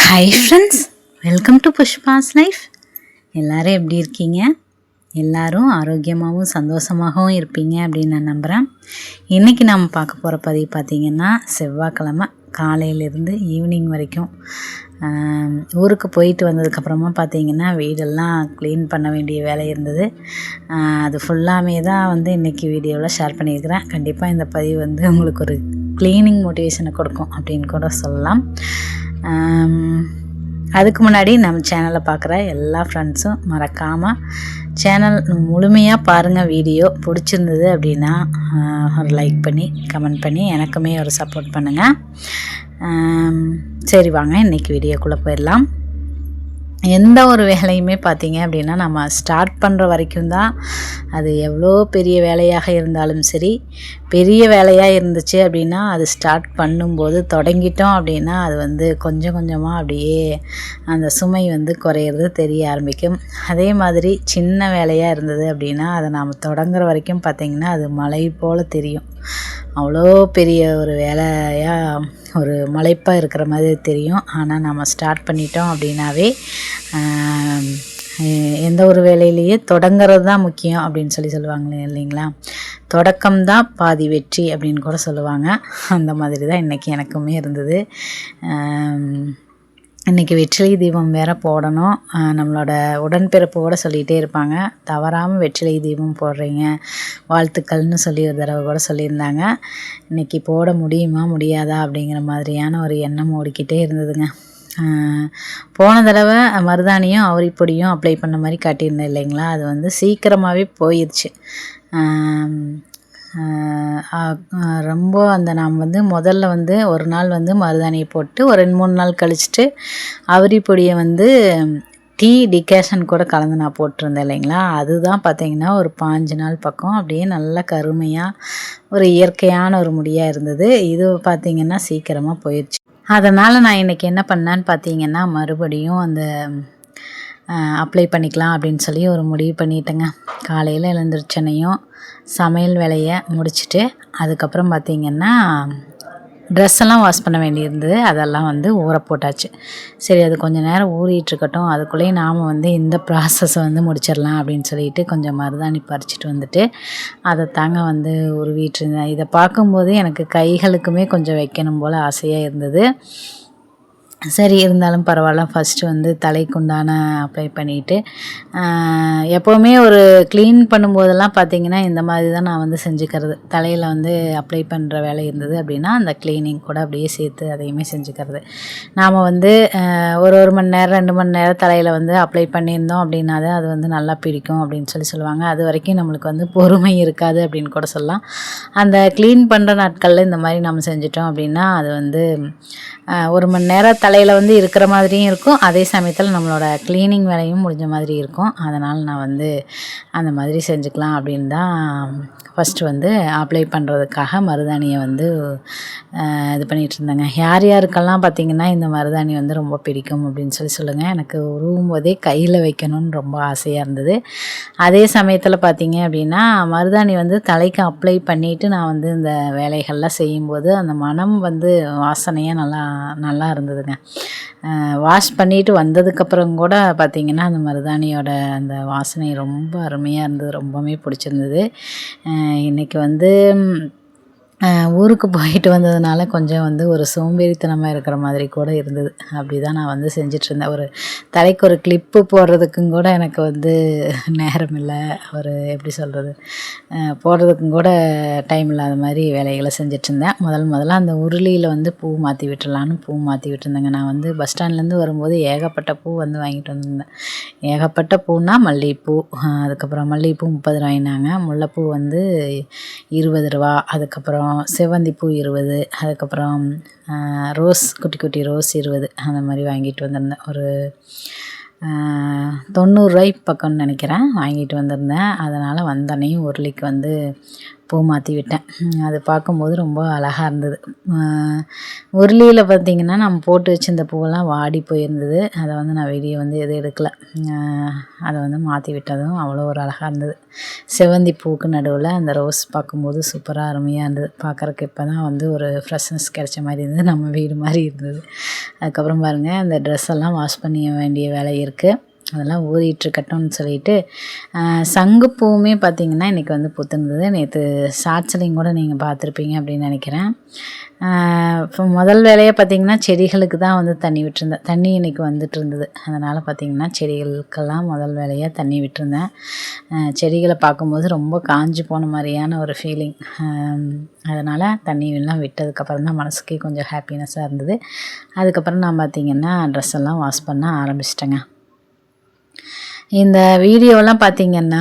Hi friends, welcome to Pushpa's life. எல்லோரும் எப்படி இருக்கீங்க? எல்லோரும் ஆரோக்கியமாகவும் சந்தோஷமாகவும் இருப்பீங்க அப்படின்னு நான் நம்புகிறேன். இன்றைக்கி நாம் பார்க்க போகிற பதிவு பார்த்திங்கன்னா, செவ்வாய்க்கிழமை காலையிலேருந்து ஈவினிங் வரைக்கும் ஊருக்கு போயிட்டு வந்ததுக்கப்புறமா பார்த்திங்கன்னா வீடெல்லாம் க்ளீன் பண்ண வேண்டிய வேலை இருந்தது. அது ஃபுல்லாமே தான் வந்து இன்றைக்கி வீடியோவில் ஷேர் பண்ணியிருக்கிறேன். கண்டிப்பாக இந்த பதிவு வந்து உங்களுக்கு ஒரு க்ளீனிங் மோட்டிவேஷனை கொடுக்கும் அப்படின்னு கூட சொல்லலாம். அதுக்கு முன்னாடி நம்ம சேனலை பார்க்குற எல்லா ஃப்ரெண்ட்ஸும் மறக்காமல் சேனல் முழுமையாக பாருங்கள். வீடியோ பிடிச்சிருந்தது அப்படின்னா ஒரு லைக் பண்ணி கமெண்ட் பண்ணி எனக்குமே ஒரு சப்போர்ட் பண்ணுங்கள். சரி, வாங்க இன்றைக்கி வீடியோக்குள்ளே போயிடலாம். எந்த ஒரு வேலையுமே பார்த்திங்க அப்படின்னா நம்ம ஸ்டார்ட் பண்ணுற வரைக்கும் தான் அது எவ்வளோ பெரிய வேலையாக இருந்தாலும் சரி, பெரிய வேலையாக இருந்துச்சு அப்படின்னா அது ஸ்டார்ட் பண்ணும்போது தொடங்கிட்டோம் அப்படின்னா அது வந்து கொஞ்சம் கொஞ்சமாக அப்படியே அந்த சுமை வந்து குறையிறது தெரிய ஆரம்பிக்கும். அதே மாதிரி சின்ன வேலையாக இருந்தது அப்படின்னா அதை நாம் தொடங்குற வரைக்கும் பார்த்திங்கன்னா அது மலை போல் தெரியும். அவ்வளோ பெரிய ஒரு வேலையாக ஒரு மலைப்பாக இருக்கிற மாதிரி தெரியும். ஆனால் நம்ம ஸ்டார்ட் பண்ணிட்டோம் அப்படின்னாவே எந்த ஒரு வேலையிலேயே தொடங்கிறது தான் முக்கியம் அப்படின்னு சொல்லுவாங்களே இல்லைங்களா? தொடக்கம்தான் பாதி வெற்றி அப்படின்னு கூட சொல்லுவாங்க. அந்த மாதிரி தான் இன்றைக்கி எனக்குமே இருந்தது. இன்றைக்கி வெற்றிலை தீபம் வேறு போடணும். நம்மளோட உடன்பிறப்பு கூட சொல்லிகிட்டே இருப்பாங்க, தவறாமல் வெற்றிலை தீபம் போடுறீங்க, வாழ்த்துக்கள்னு சொல்லி ஒரு தடவை கூட சொல்லியிருந்தாங்க. இன்றைக்கி போட முடியுமா முடியாதா அப்படிங்கிற மாதிரியான ஒரு எண்ணம் ஓடிக்கிட்டே இருந்ததுங்க. போன தடவை மருதாணியும் அவரிப்பொடியும் அப்ளை பண்ண மாதிரி காட்டியிருந்தேன் இல்லைங்களா? அது வந்து சீக்கிரமாகவே போயிடுச்சு. ரொம்ப நாம் வந்து முதல்ல வந்து ஒரு நாள் வந்து மருதாணியை போட்டு ஒரு 2-3 நாள் கழிச்சிட்டு அவரி பொடியை வந்து டீ டிகாஷன் கூட கலந்து நான் போட்டிருந்தேன் இல்லைங்களா? அதுதான் பார்த்திங்கன்னா ஒரு 5 நாள் பக்கம் அப்படியே நல்லா கருமையாக ஒரு இயற்கையான ஒரு முடியாக இருந்தது. இது பார்த்திங்கன்னா சீக்கிரமாக போயிடுச்சு. அதனால் நான் இன்றைக்கி என்ன பண்ணேன்னு பார்த்திங்கன்னா மறுபடியும் அந்த அப்ளை பண்ணிக்கலாம் அப்படின்னு சொல்லி ஒரு முடிவு பண்ணிட்டேங்க. காலையில் எழுந்திரிச்சனையும் சமையல் வேலையை முடிச்சுட்டு அதுக்கப்புறம் பார்த்திங்கன்னா ட்ரெஸ்ஸெல்லாம் வாஷ் பண்ண வேண்டியிருந்தது. அதெல்லாம் வந்து ஊற போட்டாச்சு. சரி, அது கொஞ்சம் நேரம் ஊறிட்டுருக்கட்டும், அதுக்குள்ளேயே நாம் வந்து இந்த ப்ராசஸை வந்து முடிச்சிடலாம் அப்படின்னு சொல்லிட்டு கொஞ்சம் மருதாணி பறிச்சிட்டு வந்துட்டு அதை தாங்க வந்து உருவிட்டு இருந்தேன். இதை பார்க்கும்போது எனக்கு கைகளுக்குமே கொஞ்சம் வைக்கணும் போல் ஆசையாக இருந்தது. சரி, இருந்தாலும் பரவாயில்ல, ஃபஸ்ட்டு வந்து தலைக்குண்டான அப்ளை பண்ணிவிட்டு எப்போவுமே ஒரு க்ளீன் பண்ணும்போதெல்லாம் பார்த்திங்கன்னா இந்த மாதிரி தான் நான் வந்து செஞ்சுக்கிறது. தலையில் வந்து அப்ளை பண்ணுற வேலை இருந்தது அப்படின்னா அந்த க்ளீனிங் கூட அப்படியே சேர்த்து அதையுமே செஞ்சுக்கிறது. நாம் வந்து ஒரு மணி நேரம் 2 மணி நேரம் தலையில் வந்து அப்ளை பண்ணியிருந்தோம் அப்படின்னா தான் அது வந்து நல்லா பிடிக்கும் அப்படின்னு சொல்லுவாங்க. அது வரைக்கும் நம்மளுக்கு வந்து பொறுமை இருக்காது அப்படின்னு கூட சொல்லலாம். அந்த க்ளீன் பண்ணுற நாட்களில் இந்த மாதிரி நம்ம செஞ்சிட்டோம் அப்படின்னா அது வந்து 1 மணி நேரம் தலையில் வந்து இருக்கிற மாதிரியும் இருக்கும், அதே சமயத்தில் நம்மளோட க்ளீனிங் வேலையும் முடிஞ்ச மாதிரி இருக்கும். அதனால் நான் வந்து அந்த மாதிரி செஞ்சுக்கலாம் அப்படின்னு தான் ஃபஸ்ட்டு வந்து அப்ளை பண்ணுறதுக்காக மருதாணியை வந்து இது பண்ணிகிட்டு இருந்தேங்க. யாருக்கெல்லாம் பார்த்திங்கன்னா இந்த மருதாணி வந்து ரொம்ப பிடிக்கும் அப்படின்னு சொல்லுங்கள். எனக்கு உருவும் போதே கையில் வைக்கணும்னு ரொம்ப ஆசையாக இருந்தது. அதே சமயத்தில் பார்த்திங்க அப்படின்னா மருதாணி வந்து தலைக்கு அப்ளை பண்ணிவிட்டு நான் வந்து இந்த வேலைகள்லாம் செய்யும்போது அந்த மனம் வந்து வாசனையாக நல்லா இருந்ததுங்க. வாஷ் பண்ணிவிட்டு வந்ததுக்கப்புறம் கூட பார்த்திங்கன்னா அந்த மருதாணியோட அந்த வாசனை ரொம்ப அருமையாக இருந்தது, ரொம்பவே பிடிச்சிருந்தது. இன்றைக்கி வந்து ஊருக்கு போயிட்டு வந்ததுனால கொஞ்சம் வந்து ஒரு சோம்பேறித்தனமாக இருக்கிற மாதிரி கூட இருந்தது. அப்படி தான் நான் வந்து செஞ்சிட்ருந்தேன். ஒரு தலைக்கு ஒரு கிளிப்பு போடுறதுக்கும் கூட எனக்கு வந்து நேரம் இல்லை, ஒரு எப்படி சொல்கிறது, போடுறதுக்கும் கூட டைம் இல்லாத மாதிரி வேலைகளை செஞ்சிட்ருந்தேன். முதல்ல அந்த உருளியில் வந்து பூ மாற்றி விட்டுடலான்னு பூ மாற்றி விட்டுருந்தேங்க. நான் வந்து பஸ் ஸ்டாண்ட்லேருந்து வரும்போது ஏகப்பட்ட பூ வந்து வாங்கிட்டு வந்திருந்தேன். ஏகப்பட்ட பூன்னா மல்லிகைப்பூ, அதுக்கப்புறம் மல்லிகைப்பூ 30 ரூபாய்னாங்க, முல்லைப்பூ வந்து 20 ரூபா, அதுக்கப்புறம் செவ்வந்திப்பூ 20, அதுக்கப்புறம் ரோஸ் குட்டி குட்டி ரோஸ் 20, அந்த மாதிரி வாங்கிட்டு வந்திருந்தேன். ஒரு 90 ரூபாய்க்கு பக்கம்னு நினைக்கிறேன் வாங்கிட்டு வந்திருந்தேன். அதனால் வந்தனையும் உருளிக்கு வந்து பூ மாற்றி விட்டேன். அது பார்க்கும்போது ரொம்ப அழகாக இருந்தது. உருளியில் பார்த்திங்கன்னா நம்ம போட்டு வச்சிருந்த பூவெல்லாம் வாடி போயிருந்தது. அதை வந்து நான் வீடியோ வந்து எதுவும் எடுக்கலை. அதை வந்து மாற்றி விட்டதும் அவ்வளோ ஒரு அழகாக இருந்தது. செவ்வந்தி பூவுக்கு நடுவில் அந்த ரோஸ் பார்க்கும்போது சூப்பராக அருமையாக இருந்தது. பார்க்குறக்கு இப்போ தான் வந்து ஒரு ஃப்ரெஷ்னஸ் கிடைச்ச மாதிரி இருந்தது. நம்ம வீடு மாதிரி இருந்தது. அதுக்கப்புறம் பாருங்கள், அந்த ட்ரெஸ் எல்லாம் வாஷ் பண்ண வேண்டிய வேலை இருக்குது. அதெல்லாம் ஊறிட்டுருக்கட்டும்னு சொல்லிட்டு சங்குப்பூவுமே பார்த்திங்கன்னா இன்றைக்கி வந்து பூத்துருந்தது. நேற்று ஷார்ட்ஸ்லையும் கூட நீங்கள் பார்த்துருப்பீங்க அப்படின்னு நினைக்கிறேன். இப்போ முதல் வேலையாக பார்த்திங்கன்னா செடிகளுக்கு தான் வந்து தண்ணி விட்டுருந்தேன். தண்ணி இன்றைக்கி வந்துட்டு இருந்தது. அதனால் பார்த்திங்கன்னா செடிகளுக்கெல்லாம் முதல் வேலையாக தண்ணி விட்டுருந்தேன். செடிகளை பார்க்கும்போது ரொம்ப காஞ்சி போன மாதிரியான ஒரு ஃபீலிங். அதனால் தண்ணியெல்லாம் விட்டதுக்கப்புறம் தான் மனசுக்கே கொஞ்சம் ஹாப்பினஸ்ஸாக இருந்தது. அதுக்கப்புறம் நான் பார்த்திங்கன்னா ட்ரெஸ் எல்லாம் வாஷ் பண்ண ஆரம்பிச்சிட்டேங்க. இந்த வீடியோலாம் பார்த்திங்கன்னா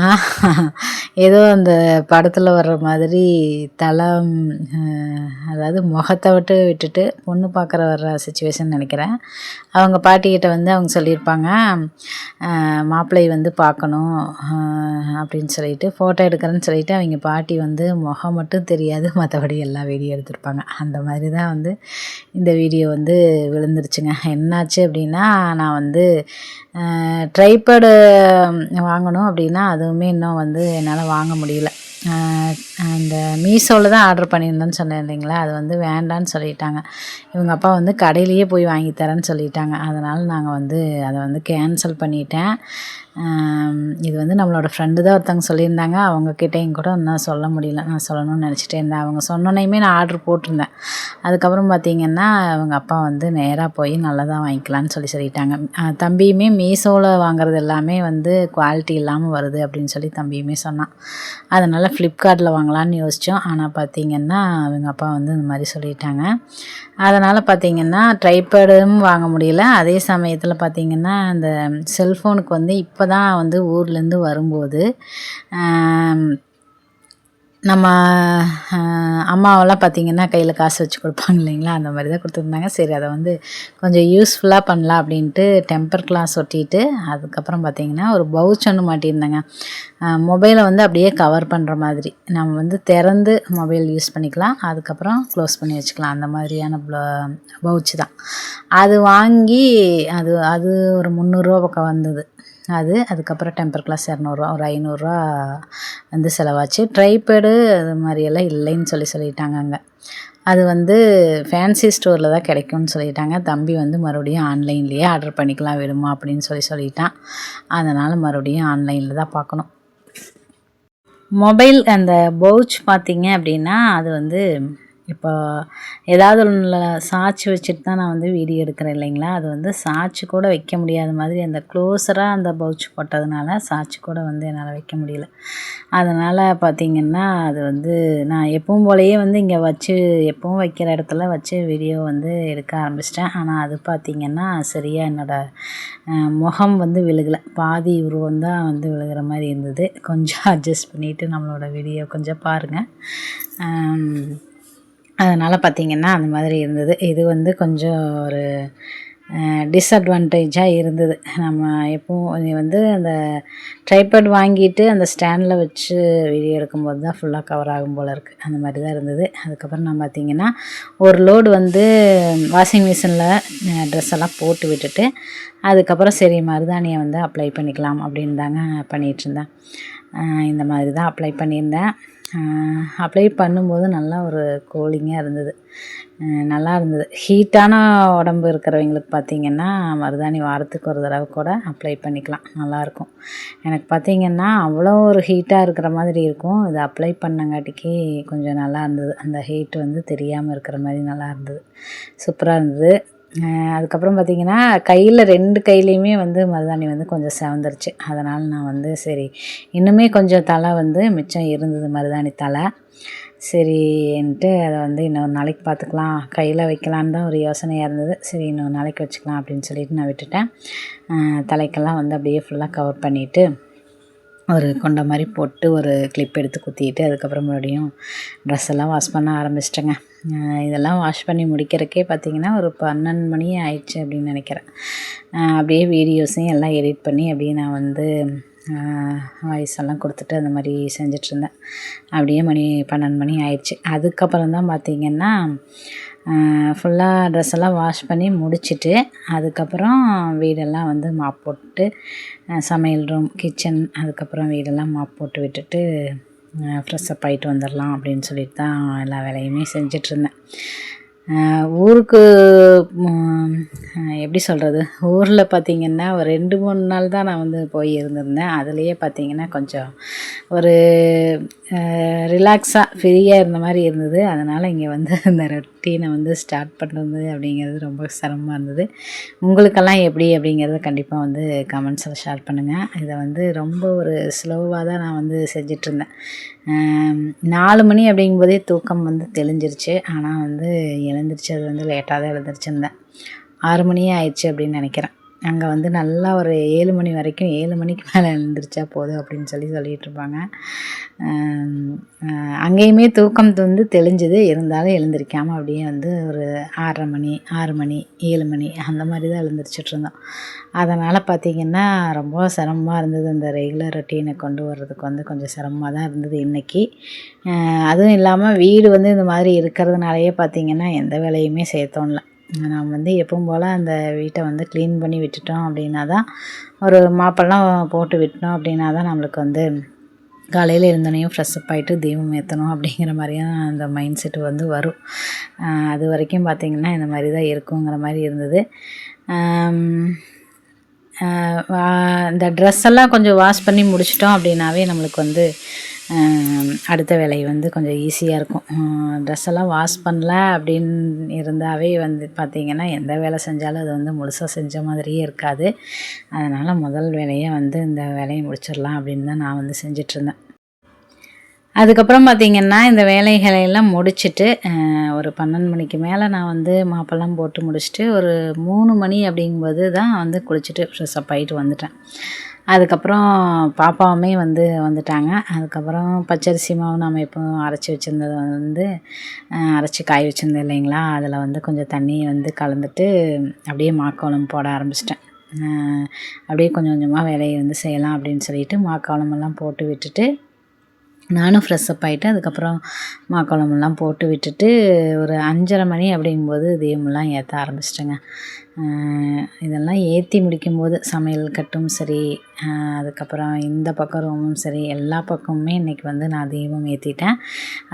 ஏதோ அந்த படத்தில் வர்ற மாதிரி தலம், அதாவது முகத்தை விட்டுட்டு பொண்ணு பார்க்குற வர்ற சிச்சுவேஷன் நினைக்கிறேன். அவங்க பாட்டிக்கிட்ட வந்து அவங்க சொல்லியிருப்பாங்க, மாப்பிள்ளை வந்து பார்க்கணும் அப்படின்னு சொல்லிட்டு ஃபோட்டோ எடுக்கிறேன்னு சொல்லிட்டு அவங்க பாட்டி வந்து முகம் மட்டும் தெரியாது, மற்றபடி எல்லா வீடியோ எடுத்திருப்பாங்க. அந்த மாதிரி தான் வந்து இந்த வீடியோ வந்து விழுந்துருச்சுங்க. என்னாச்சு அப்படின்னா, நான் வந்து ட்ரைபேடு வாங்கணும் அப்படின்னா அதுவுமே இன்னும் வந்து என்னால் வாங்க முடியல. அந்த மீஷோவில் தான் ஆர்டர் பண்ணியிருந்தேன்னு சொன்னேன் இல்லைங்களா, அது வந்து வேண்டான்னு சொல்லிட்டாங்க. இவங்க அப்பா வந்து கடையிலேயே போய் வாங்கி தரேன்னு சொல்லிட்டாங்க. அதனால் நாங்கள் வந்து அதை வந்து கேன்சல் பண்ணிட்டேன். இது வந்து நம்மளோட ஃப்ரெண்டு தான் ஒருத்தவங்க சொல்லியிருந்தாங்க. அவங்கக்கிட்டையும் கூட இன்னும் சொல்ல முடியல. நான் சொல்லணும்னு நினச்சிட்டே இருந்தேன். அவங்க சொன்னோன்னையுமே நான் ஆர்டர் போட்டிருந்தேன். அதுக்கப்புறம் பார்த்திங்கன்னா அவங்க அப்பா வந்து நேராக போய் நல்லதாக வாங்கிக்கலான்னு சொல்லிட்டாங்க. தம்பியுமே மீஷோவில் வாங்குறது எல்லாமே வந்து குவாலிட்டி இல்லாமல் வருது அப்படின்னு சொல்லி தம்பியுமே சொன்னான். அதனால் ஃப்ளிப்கார்ட்டில் வாங்கலான்னு யோசித்தோம். ஆனால் பார்த்திங்கன்னா அவங்க அப்பா வந்து இந்த மாதிரி சொல்லிட்டாங்க. அதனால் பார்த்திங்கன்னா ட்ரைபேடும் வாங்க முடியல. அதே சமயத்தில் பார்த்திங்கன்னா அந்த செல்ஃபோனுக்கு வந்து இப்போ தான் வந்து ஊர்லேருந்து வரும்போது நம்ம அம்மாவெல்லாம் பார்த்திங்கன்னா கையில் காசு வச்சு கொடுப்பாங்க இல்லைங்களா, அந்த மாதிரி தான் கொடுத்துருந்தாங்க. சரி, அதை வந்து கொஞ்சம் யூஸ்ஃபுல்லாக பண்ணலாம் அப்படின்ட்டு டெம்பர் கிளாஸ் ஒட்டிட்டு அதுக்கப்புறம் பார்த்திங்கன்னா ஒரு பவுச் ஒன்று மாட்டியிருந்தேங்க. மொபைலை வந்து அப்படியே கவர் பண்ணுற மாதிரி நம்ம வந்து திறந்து மொபைல் யூஸ் பண்ணிக்கலாம், அதுக்கப்புறம் க்ளோஸ் பண்ணி வச்சுக்கலாம். அந்த மாதிரியான பவுச்சு தான் அது. வாங்கி அது ஒரு 300 பக்கம் வந்தது. அதுக்கப்புறம் டெம்பர் கிளாஸ் 200, ஒரு 500 வந்து செலவாச்சு. ட்ரைபேடு அது மாதிரியெல்லாம் இல்லைன்னு சொல்லிட்டாங்க அங்கே. அது வந்து ஃபேன்சி ஸ்டோரில் தான் கிடைக்கும்னு சொல்லிட்டாங்க. தம்பி வந்து மறுபடியும் ஆன்லைன்லேயே ஆர்டர் பண்ணிக்கலாம் வேணுமா அப்படின்னு சொல்லிட்டான். அதனால் மறுபடியும் ஆன்லைனில் தான் பார்க்கணும். மொபைல் அந்த பவுச் பார்த்திங்க அப்படின்னா அது வந்து இப்போ ஏதாவது ஒன்றில் சாட்சி வச்சுட்டு தான் நான் வந்து வீடியோ எடுக்கிறேன் இல்லைங்களா, அது வந்து சாட்சி கூட வைக்க முடியாத மாதிரி அந்த க்ளோஸராக அந்த பவுச் போட்டதுனால சாட்சி கூட வந்து என்னால் வைக்க முடியல. அதனால் பார்த்திங்கன்னா அது வந்து நான் எப்பவும் போலயே வந்து இங்கே வச்சு எப்பவும் வைக்கிற இடத்துல வச்சு வீடியோ வந்து எடுக்க ஆரம்பிச்சிட்டேன். ஆனால் அது பார்த்திங்கன்னா சரியாக என்னோடய முகம் வந்து விழுகலை, பாதி உருவம் தான் வந்து விழுகிற மாதிரி இருந்தது. கொஞ்சம் அட்ஜஸ்ட் பண்ணிவிட்டு நம்மளோட வீடியோ கொஞ்சம் பாருங்கள். அதனால் பார்த்திங்கன்னா அந்த மாதிரி இருந்தது. இது வந்து கொஞ்சம் ஒரு டிஸ்அட்வான்டேஜாக இருந்தது. நம்ம எப்பவும் வந்து அந்த ட்ரைபேட் வாங்கிட்டு அந்த ஸ்டாண்டில் வச்சு வீடியோ எடுக்கும்போது தான் ஃபுல்லாக கவர் ஆகும் போல் இருக்குது. அந்த மாதிரி தான் இருந்தது. அதுக்கப்புறம் நான் பார்த்திங்கன்னா ஒரு லோடு வந்து வாஷிங் மிஷினில் ட்ரெஸ் எல்லாம் போட்டு விட்டுட்டு அதுக்கப்புறம் சரி மருதாணியை வந்து அப்ளை பண்ணிக்கலாம் அப்படின்னு தாங்க பண்ணிகிட்ருந்தேன். இந்த மாதிரி தான் அப்ளை பண்ணியிருந்தேன். அப்ளை பண்ணும்போது நல்லா ஒரு கூலிங்காக இருந்தது, நல்லா இருந்தது. ஹீட்டான உடம்பு இருக்கிறவங்களுக்கு பார்த்திங்கன்னா மருதாணி வாரத்துக்கு ஒரு தடவை கூட அப்ளை பண்ணிக்கலாம், நல்லாயிருக்கும். எனக்கு பார்த்திங்கன்னா அவ்வளோ ஒரு ஹீட்டாக இருக்கிற மாதிரி இருக்கும். இது அப்ளை பண்ணங்காட்டிக்கு கொஞ்சம் நல்லா இருந்தது. அந்த ஹீட் வந்து தெரியாமல் இருக்கிற மாதிரி நல்லா இருந்தது, சூப்பராக இருந்தது. அதுக்கப்புறம் பார்த்திங்கன்னா கையில் 2 கையிலையுமே வந்து மருதாணி வந்து கொஞ்சம் செவந்துருச்சு. அதனால் நான் வந்து சரி இன்னுமே கொஞ்சம் தலை வந்து மிச்சம் இருந்தது, மருதாணி தலை. சரின்ட்டு அதை வந்து இன்னொரு நாளைக்கு பார்த்துக்கலாம், கையில் வைக்கலான்னு தான் ஒரு யோசனையாக இருந்தது. சரி இன்னொரு நாளைக்கு வச்சுக்கலாம் அப்படின்னு சொல்லிட்டு நான் விட்டுட்டேன். தலைக்கெல்லாம் வந்து அப்படியே ஃபுல்லாக கவர் பண்ணிவிட்டு ஒரு கொண்ட மாதிரி போட்டு ஒரு கிளிப் எடுத்து குத்திட்டு அதுக்கப்புறம் மறுபடியும் ட்ரெஸ் எல்லாம் வாஷ் பண்ண ஆரம்பிச்சிட்டேங்க. இதெல்லாம் வாஷ் பண்ணி முடிக்கிறதுக்கே பார்த்திங்கன்னா ஒரு 12 மணி ஆயிடுச்சு அப்படின்னு நினைக்கிறேன். அப்படியே வீடியோஸையும் எல்லாம் எடிட் பண்ணி அப்படியே நான் வந்து வாய்ஸ் எல்லாம் கொடுத்துட்டு அந்த மாதிரி செஞ்சிட்ருந்தேன். அப்படியே மணி 12 மணி ஆயிடுச்சு. அதுக்கப்புறம் தான் பார்த்திங்கன்னா ஃபுல்லாக ட்ரெஸ் எல்லாம் வாஷ் பண்ணி முடிச்சுட்டு அதுக்கப்புறம் வீடெல்லாம் வந்து மாப் போட்டு சமையல் ரூம், கிச்சன், அதுக்கப்புறம் வீடெல்லாம் மாப் போட்டு விட்டுட்டு ஃப்ரெஷ்ஷப் ஆகிட்டு வந்துடலாம் அப்படின்னு சொல்லிட்டு தான் எல்லா வேலையுமே செஞ்சிட்ருந்தேன். ஊருக்கு எப்படி சொல்கிறது, ஊரில் பார்த்திங்கன்னா ஒரு 2-3 நாள் தான் நான் வந்து போய் இருந்திருந்தேன். அதுலேயே பார்த்திங்கன்னா கொஞ்சம் ஒரு ரிலாக்ஸாக ஃப்ரீயாக இருந்த மாதிரி இருந்தது. அதனால் இங்கே வந்து இந்த ரொட்டீனை வந்து ஸ்டார்ட் பண்ணுறது அப்படிங்கிறது ரொம்ப சிரமமாக இருந்தது. உங்களுக்கெல்லாம் எப்படி அப்படிங்கிறத கண்டிப்பாக வந்து கமெண்ட்ஸில் ஷேர் பண்ணுங்கள். இதை வந்து ரொம்ப ஒரு ஸ்லோவாக தான் நான் வந்து செஞ்சிட்ருந்தேன். 4 மணி அப்படிங்கும்போதே தூக்கம் வந்து தெளிஞ்சிருச்சு. ஆனால் வந்து எழுந்திரிச்சு அது வந்து லேட்டாக தான் எழுந்திரிச்சிருந்தேன். 6 மணியே ஆயிடுச்சு அப்படின்னு நினைக்கிறேன். அங்கே வந்து நல்லா ஒரு 7 மணி வரைக்கும் 7 மணிக்கு மேலே எழுந்திரிச்சா போதும் அப்படின்னு சொல்லிகிட்ருப்பாங்க. அங்கேயுமே தூக்கம் வந்து தெளிஞ்சுது. இருந்தாலும் எழுந்திரிக்காமல் அப்படியே வந்து ஒரு 6:30 மணி, 6 மணி, 7 மணி அந்த மாதிரி தான் எழுந்திரிச்சிட்ருந்தோம். அதனால் பார்த்திங்கன்னா ரொம்ப சிரமமாக இருந்தது. அந்த ரெகுலர் ரொட்டீனை கொண்டு வர்றதுக்கு வந்து கொஞ்சம் சிரமமாக தான் இருந்தது இன்றைக்கி. அதுவும் இல்லாமல் வீடு வந்து இந்த மாதிரி இருக்கிறதுனாலையே பார்த்திங்கன்னா எந்த வேலையுமே செய்ய தோணல. நாம் வந்து எப்பவும் போல் அந்த வீட்டை வந்து க்ளீன் பண்ணி விட்டுட்டோம் அப்படின்னா தான், ஒரு மாப்பெல்லாம் போட்டு விட்டோம் அப்படின்னா தான் நம்மளுக்கு வந்து காலையில் எழுந்தோடனையும் ஃப்ரெஷ்ஷப் ஆகிட்டு தீபம் ஏற்றணும் அப்படிங்கிற மாதிரியான அந்த மைண்ட் செட்டு வந்து வரும். அது வரைக்கும் பார்த்திங்கன்னா இந்த மாதிரி தான் இருக்குங்கிற மாதிரி இருந்தது. இந்த ட்ரெஸ்ஸெல்லாம் கொஞ்சம் வாஷ் பண்ணி முடிச்சிட்டோம் அப்படின்னாவே நம்மளுக்கு வந்து அடுத்த வேலை வந்து கொஞ்சம் ஈஸியாக இருக்கும். ட்ரெஸ்ஸெல்லாம் வாஷ் பண்ணல அப்படின்னு இருந்தாவே வந்து பார்த்திங்கன்னா எந்த வேலை செஞ்சாலும் அது வந்து முழுசாக செஞ்ச மாதிரியே இருக்காது. அதனால் முதல் வேலையை வந்து இந்த வேலையை முடிச்சிடலாம் அப்படின்னு தான் நான் வந்து செஞ்சிட்ருந்தேன். அதுக்கப்புறம் பார்த்திங்கன்னா இந்த வேலைகளையெல்லாம் முடிச்சுட்டு ஒரு 12 மணிக்கு மேலே நான் வந்து மாப்பெல்லாம் போட்டு முடிச்சுட்டு ஒரு 3 மணி அப்படிங்கும்போது தான் வந்து குளிச்சுட்டு ஃப்ரெஷ்ஷப் ஆகிட்டு வந்துட்டேன். அதுக்கப்புறம் பாப்பாவுமே வந்து வந்துட்டாங்க. அதுக்கப்புறம் பச்சரிசி மாவு நம்ம எப்போவும் அரைச்சி வச்சுருந்ததை வந்து அரைச்சி காய வச்சுருந்தேன் இல்லைங்களா, அதில் வந்து கொஞ்சம் தண்ணியை வந்து கலந்துட்டு அப்படியே மாக்கோலம் போட ஆரம்பிச்சிட்டேன். அப்படியே கொஞ்சம் கொஞ்சமாக வேலையை வந்து செய்யலாம் அப்படின்னு சொல்லிட்டு மாக்கோலமெல்லாம் போட்டு விட்டுட்டு நானும் ஃப்ரெஷ்ஷப் ஆகிட்டு அதுக்கப்புறம் மாக்கோலமெல்லாம் போட்டு விட்டுட்டு ஒரு 5:30 மணி அப்படிங்கும்போது தீபமெல்லாம் ஏற்ற ஆரம்பிச்சிட்டேங்க. இதெல்லாம் ஏற்றி முடிக்கும்போது சமையல் கட்டும் சரி, அதுக்கப்புறம் இந்த பக்கம் ரூமும் சரி, எல்லா பக்கமுமே இன்றைக்கி வந்து நான் தீபம் ஏற்றிட்டேன்.